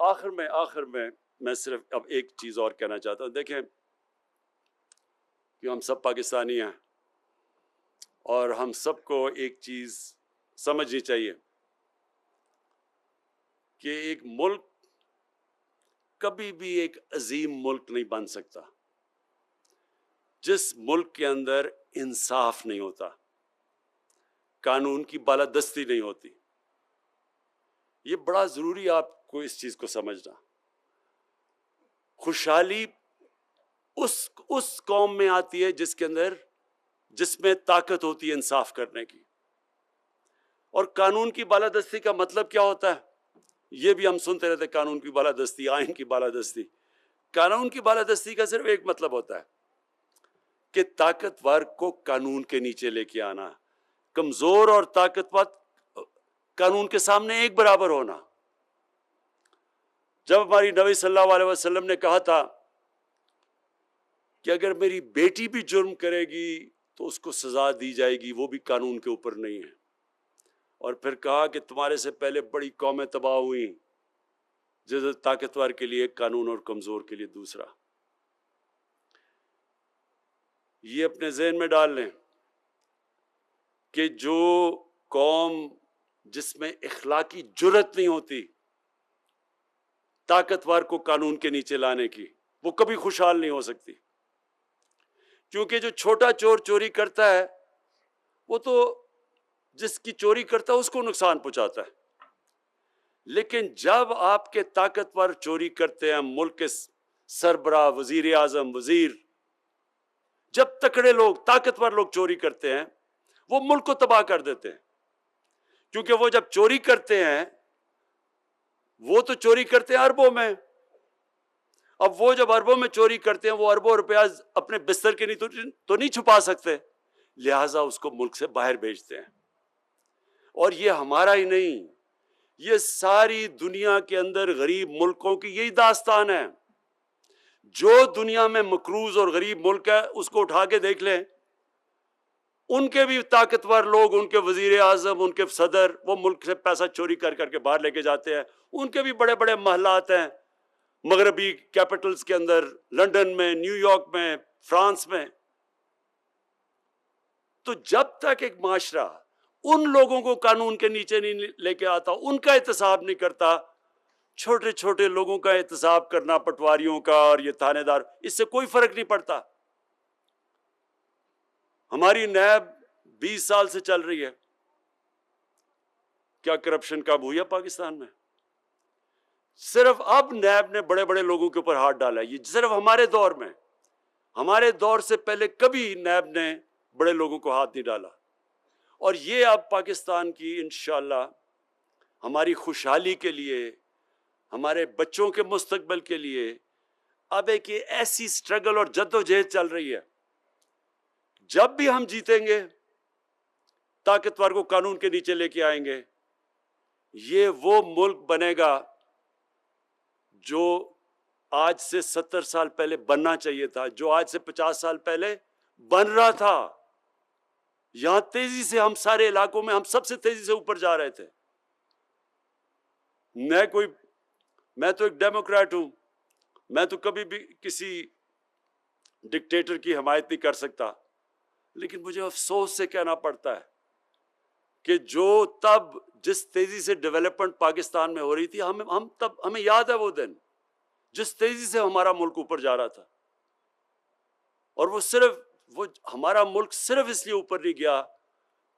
आखिर में मैं सिर्फ अब एक चीज़ और कहना चाहता हूँ। देखें कि हम सब पाकिस्तानी हैं और हम सबको एक चीज़ समझनी चाहिए कि एक मुल्क कभी भी एक अजीम मुल्क नहीं बन सकता जिस मुल्क के अंदर इंसाफ नहीं होता, कानून की बालादस्ती नहीं होती। ये बड़ा ज़रूरी आपको इस चीज़ को समझना। खुशहाली उस कौम में आती है जिसमें ताकत होती है इंसाफ करने की। और कानून की बालादस्ती का मतलब क्या होता है? ये भी हम सुनते रहते, कानून की बालादस्ती, आइन की बालादस्ती। कानून की बालादस्ती का सिर्फ एक मतलब होता है कि ताकतवर को कानून के नीचे लेके आना, कमजोर और ताकतवर कानून के सामने एक बराबर होना। जब हमारी नबी सल्लल्लाहु अलैहि वसल्लम ने कहा था कि अगर मेरी बेटी भी जुर्म करेगी तो उसको सजा दी जाएगी, वो भी कानून के ऊपर नहीं है। और फिर कहा कि तुम्हारे से पहले बड़ी कौमें तबाह हुई, जैसे ताकतवर के लिए कानून और कमजोर के लिए दूसरा। ये अपने ज़हन में डाल लें कि जो कौम जिसमें इखलाकी जुर्रत नहीं होती ताकतवर को कानून के नीचे लाने की, वो कभी खुशहाल नहीं हो सकती। क्योंकि जो छोटा चोर चोरी करता है वो तो जिसकी चोरी करता है उसको नुकसान पहुंचाता है। लेकिन जब आपके ताकतवर चोरी करते हैं, मुल्क के सरबराह, वजीर आजम, वजीर, जब तकड़े लोग, ताकतवर लोग चोरी करते हैं, वो मुल्क को तबाह कर देते हैं। क्योंकि वो जब चोरी करते हैं, वो तो चोरी करते हैं अरबों में। अब वो जब अरबों में चोरी करते हैं, वो अरबों रुपया अपने बिस्तर के तो नहीं छुपा सकते, लिहाजा उसको मुल्क से बाहर भेजते हैं। और ये हमारा ही नहीं, ये सारी दुनिया के अंदर गरीब मुल्कों की यही दास्तान है। जो दुनिया में मकरूज और गरीब मुल्क है उसको उठा के देख लें, उनके भी ताकतवर लोग, उनके वजीर आजम, उनके सदर, वो मुल्क से पैसा चोरी कर करके बाहर लेके जाते हैं। उनके भी बड़े बड़े महलात हैं मगरबी कैपिटल्स के अंदर, लंदन में, न्यूयॉर्क में, फ्रांस में। तो जब तक एक माशरा उन लोगों को कानून के नीचे नहीं लेके आता, उनका एहतसाब नहीं करता, छोटे छोटे लोगों का एहतसाब करना, पटवारियों का और ये थानेदार, इससे कोई फर्क नहीं पड़ता। हमारी नैब 20 साल से चल रही है, क्या करप्शन काबू हुआ पाकिस्तान में? सिर्फ अब नैब ने बड़े बड़े लोगों के ऊपर हाथ डाला है। ये सिर्फ हमारे दौर में, हमारे दौर से पहले कभी नैब ने बड़े लोगों को हाथ नहीं डाला। और ये अब पाकिस्तान की इंशाअल्लाह हमारी खुशहाली के लिए, हमारे बच्चों के मुस्तकबिल के लिए अब एक ऐसी स्ट्रगल और जद्दोजहद चल रही है। जब भी हम जीतेंगे, ताकतवर को कानून के नीचे लेके आएंगे, ये वो मुल्क बनेगा जो आज से 70 साल पहले बनना चाहिए था, जो आज से 50 साल पहले बन रहा था। यहां तेजी से हम सारे इलाकों में हम सबसे तेजी से ऊपर जा रहे थे। मैं तो एक डेमोक्रेट हूं, मैं तो कभी भी किसी डिक्टेटर की हिमायत नहीं कर सकता, लेकिन मुझे अफसोस से कहना पड़ता है कि जो तब जिस तेजी से डेवलपमेंट पाकिस्तान में हो रही थी, हमें याद है वो दिन, जिस तेजी से हमारा मुल्क ऊपर जा रहा था। और वो हमारा मुल्क सिर्फ इसलिए ऊपर नहीं गया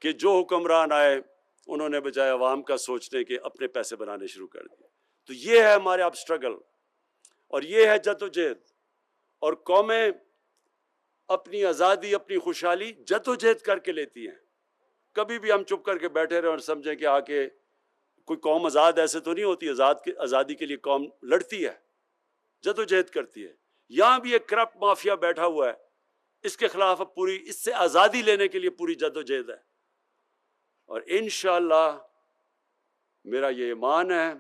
कि जो हुक्मरान आए उन्होंने बजाय अवाम का सोचने के अपने पैसे बनाने शुरू कर दिए। तो ये है हमारे अब स्ट्रगल, और ये है जद्दोजहद। और कौमें अपनी आज़ादी, अपनी खुशहाली जद्दोजहद करके लेती हैं। कभी भी हम चुप करके बैठे रहे और समझें कि आके कोई कौम आज़ाद, ऐसे तो नहीं होती। आज़ादी के लिए कौम लड़ती है, जद्दोजहद करती है। यहाँ भी एक करप्ट माफिया बैठा हुआ है, इसके खिलाफ अब पूरी, इससे आज़ादी लेने के लिए पूरी जद्दोजहद है। और इंशाअल्लाह मेरा ये ईमान है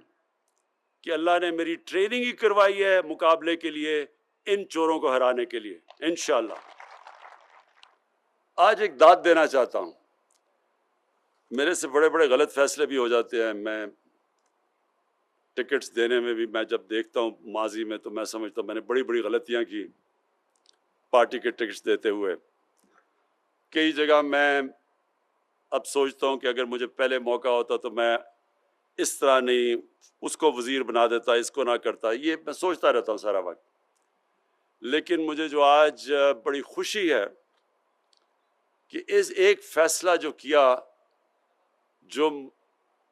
कि अल्लाह ने मेरी ट्रेनिंग ही करवाई है मुकाबले के लिए, इन चोरों को हराने के लिए, इंशाअल्लाह। आज एक दाद देना चाहता हूं। मेरे से बड़े बड़े गलत फैसले भी हो जाते हैं, मैं टिकट्स देने में भी मैं जब देखता हूँ माजी में, तो मैं समझता हूँ मैंने बड़ी बड़ी गलतियाँ की पार्टी के टिकट्स देते हुए। कई जगह मैं अब सोचता हूँ कि अगर मुझे पहले मौका होता तो मैं इस तरह नहीं, उसको वज़ीर बना देता, इसको ना करता, ये मैं सोचता रहता हूँ सारा वक्त। लेकिन मुझे जो आज बड़ी खुशी है कि इस एक फ़ैसला जो किया, जो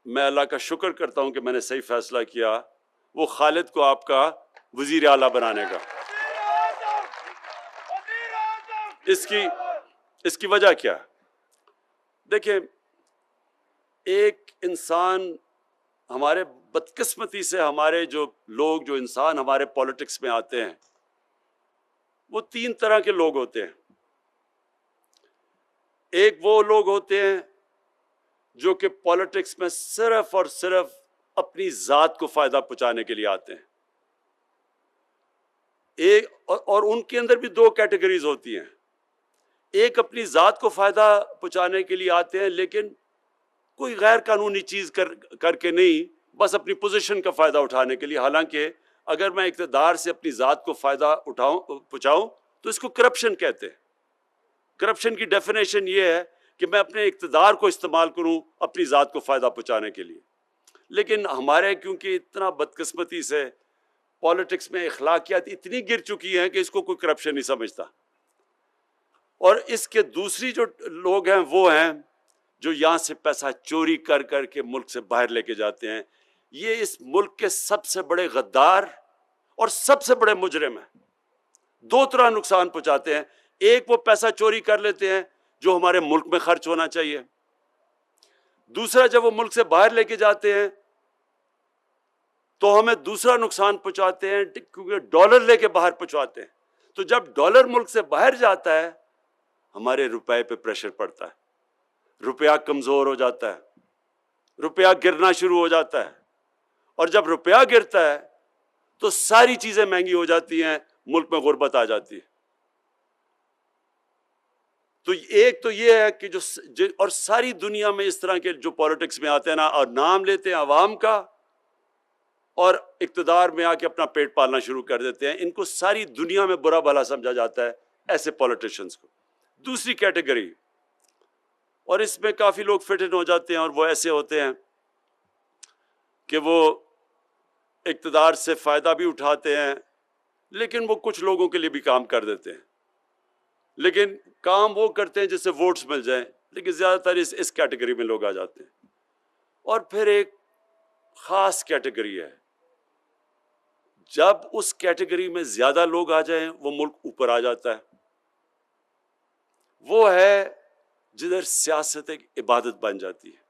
मैं अल्लाह का शुक्र करता हूँ कि मैंने सही फ़ैसला किया, वो खालिद को आपका वज़ीर आला बनाने का। इसकी वजह क्या है? देखिए, एक इंसान, हमारे बदकिस्मती से हमारे जो लोग, जो इंसान हमारे पॉलिटिक्स में आते हैं, वो 3 तरह के लोग होते हैं। एक वो लोग होते हैं जो कि पॉलिटिक्स में सिर्फ और सिर्फ अपनी ज़ात को फ़ायदा पहुंचाने के लिए आते हैं। और उनके अंदर भी 2 कैटेगरीज होती हैं। एक अपनी ज़ात को फ़ायदा पहुंचाने के लिए आते हैं, लेकिन कोई गैर कानूनी चीज़ करके नहीं, बस अपनी पोजीशन का फ़ायदा उठाने के लिए। हालांकि अगर मैं इक़्तिदार से अपनी ज़ात को फ़ायदा पहुंचाऊं तो इसको करप्शन कहते हैं। करप्शन की डेफिनेशन ये है कि मैं अपने इक़्तिदार को इस्तेमाल करूं अपनी ज़ात को फ़ायदा पहुंचाने के लिए। लेकिन हमारे, क्योंकि इतना बदकिस्मती से पॉलिटिक्स में अखलाकियात इतनी गिर चुकी हैं कि इसको कोई करप्शन नहीं समझता। और इसके दूसरी जो लोग हैं वो हैं जो यहाँ से पैसा चोरी कर कर के मुल्क से बाहर लेके जाते हैं। ये इस मुल्क के सबसे बड़े गद्दार और सबसे बड़े मुजरिम हैं। 2 तरह नुकसान पहुंचाते हैं। एक, वो पैसा चोरी कर लेते हैं जो हमारे मुल्क में खर्च होना चाहिए। दूसरा, जब वो मुल्क से बाहर लेके जाते हैं तो हमें दूसरा नुकसान पहुंचाते हैं, क्योंकि डॉलर लेके बाहर पहुंचाते हैं। तो जब डॉलर मुल्क से बाहर जाता है, हमारे रुपए पे प्रेशर पड़ता है, रुपया कमजोर हो जाता है, रुपया गिरना शुरू हो जाता है। और जब रुपया गिरता है तो सारी चीजें महंगी हो जाती हैं, मुल्क में गुर्बत आ जाती है। तो एक तो ये है कि और सारी दुनिया में इस तरह के जो पॉलिटिक्स में आते हैं ना, और नाम लेते हैं अवाम का, और इक़्तिदार में आके अपना पेट पालना शुरू कर देते हैं। इनको सारी दुनिया में बुरा भला समझा जाता है, ऐसे पॉलिटिशियंस को। दूसरी कैटेगरी, और इसमें काफ़ी लोग फिट इन हो जाते हैं, और वो ऐसे होते हैं कि वो इक़्तिदार से फ़ायदा भी उठाते हैं, लेकिन वो कुछ लोगों के लिए भी काम कर देते हैं। लेकिन काम वो करते हैं जिससे वोट्स मिल जाएं, लेकिन ज़्यादातर इस कैटेगरी में लोग आ जाते हैं। और फिर एक ख़ास कैटेगरी है, जब उस कैटेगरी में ज़्यादा लोग आ जाएं, वो मुल्क ऊपर आ जाता है। वो है जिधर सियासत एक इबादत बन जाती है।